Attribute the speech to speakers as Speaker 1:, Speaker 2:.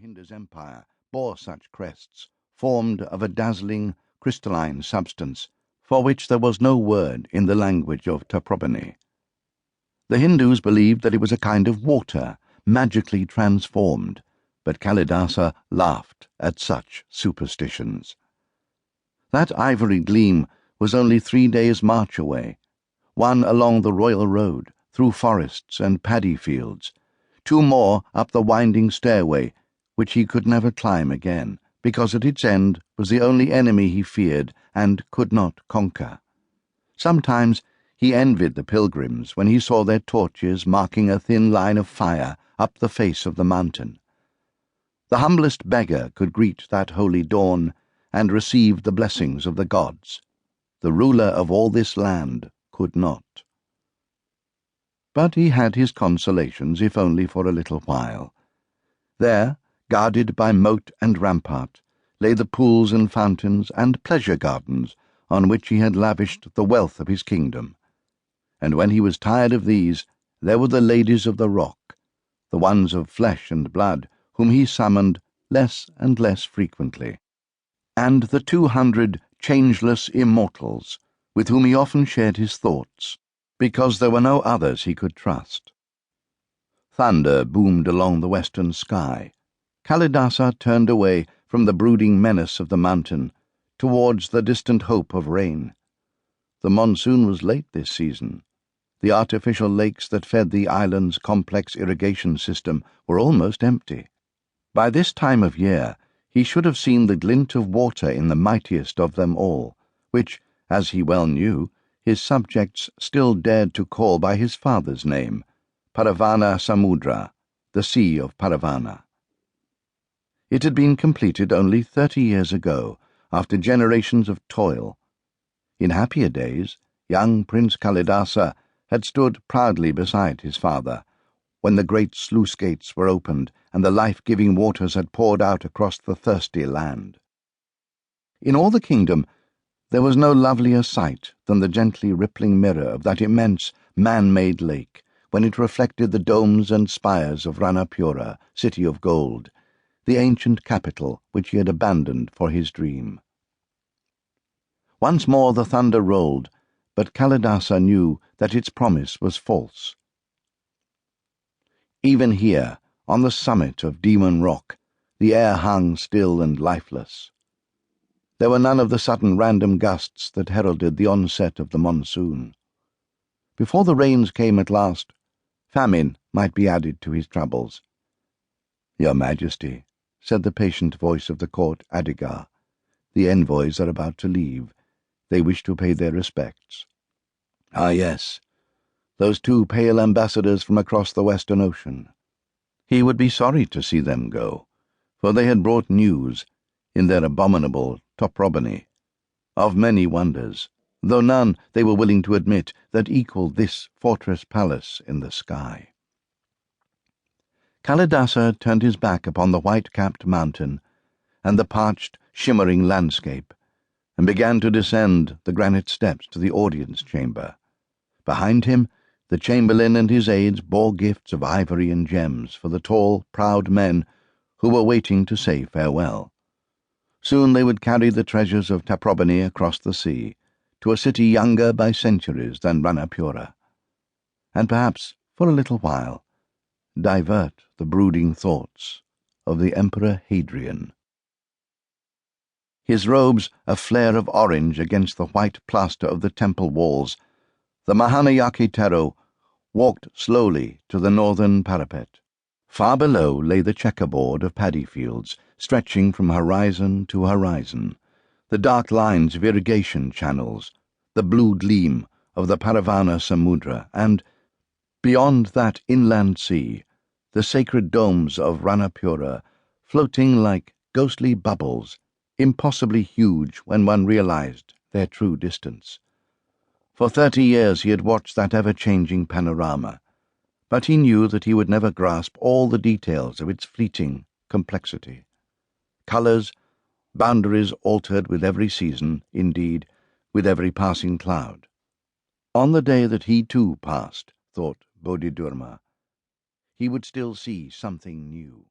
Speaker 1: Mahinda's empire bore such crests, formed of a dazzling crystalline substance, for which there was no word in the language of Taprobani. The Hindus believed that it was a kind of water, magically transformed, but Kalidasa laughed at such superstitions. That ivory gleam was only 3 days' march away, one along the royal road, through forests and paddy fields, 2 more up the winding stairway, which he could never climb again, because at its end was the only enemy he feared and could not conquer. Sometimes he envied the pilgrims when he saw their torches marking a thin line of fire up the face of the mountain. The humblest beggar could greet that holy dawn and receive the blessings of the gods. The ruler of all this land could not. But he had his consolations, if only for a little while. There, guarded by moat and rampart, lay the pools and fountains and pleasure gardens on which he had lavished the wealth of his kingdom. And when he was tired of these, there were the ladies of the rock, the ones of flesh and blood, whom he summoned less and less frequently, and the 200 changeless immortals, with whom he often shared his thoughts, because there were no others he could trust. Thunder boomed along the western sky. Kalidasa turned away from the brooding menace of the mountain towards the distant hope of rain. The monsoon was late this season. The artificial lakes that fed the island's complex irrigation system were almost empty. By this time of year, he should have seen the glint of water in the mightiest of them all, which, as he well knew, his subjects still dared to call by his father's name, Paravana Samudra, the Sea of Paravana. It had been completed only 30 years ago, after generations of toil. In happier days, young Prince Kalidasa had stood proudly beside his father, when the great sluice gates were opened and the life-giving waters had poured out across the thirsty land. In all the kingdom, there was no lovelier sight than the gently rippling mirror of that immense man-made lake, when it reflected the domes and spires of Ranapura, city of gold, the ancient capital which he had abandoned for his dream. Once more the thunder rolled, but Kalidasa knew that its promise was false. Even here, on the summit of Demon Rock, the air hung still and lifeless. There were none of the sudden random gusts that heralded the onset of the monsoon. Before the rains came at last, famine might be added to his troubles. "Your Majesty," said the patient voice of the court Adigar, "the envoys are about to leave. They wish to pay their respects." "Ah, yes, those 2 pale ambassadors from across the Western Ocean." He would be sorry to see them go, for they had brought news, in their abominable Taprobani, of many wonders, though none, they were willing to admit, that equaled this fortress palace in the sky. Kalidasa turned his back upon the white-capped mountain and the parched, shimmering landscape, and began to descend the granite steps to the audience chamber. Behind him, the chamberlain and his aides bore gifts of ivory and gems for the tall, proud men who were waiting to say farewell. Soon they would carry the treasures of Taprobani across the sea, to a city younger by centuries than Ranapura, and perhaps, for a little while, divert the brooding thoughts of the Emperor Hadrian. His robes a flare of orange against the white plaster of the temple walls, the Mahanayaki Tero walked slowly to the northern parapet. Far below lay the checkerboard of paddy fields, stretching from horizon to horizon, the dark lines of irrigation channels, the blue gleam of the Paravana Samudra, and, beyond that inland sea, the sacred domes of Ranapura, floating like ghostly bubbles, impossibly huge when one realized their true distance. For 30 years he had watched that ever-changing panorama, but he knew that he would never grasp all the details of its fleeting complexity. Colours, boundaries altered with every season, indeed, with every passing cloud. On the day that he too passed, thought Bodhidharma, he would still see something new.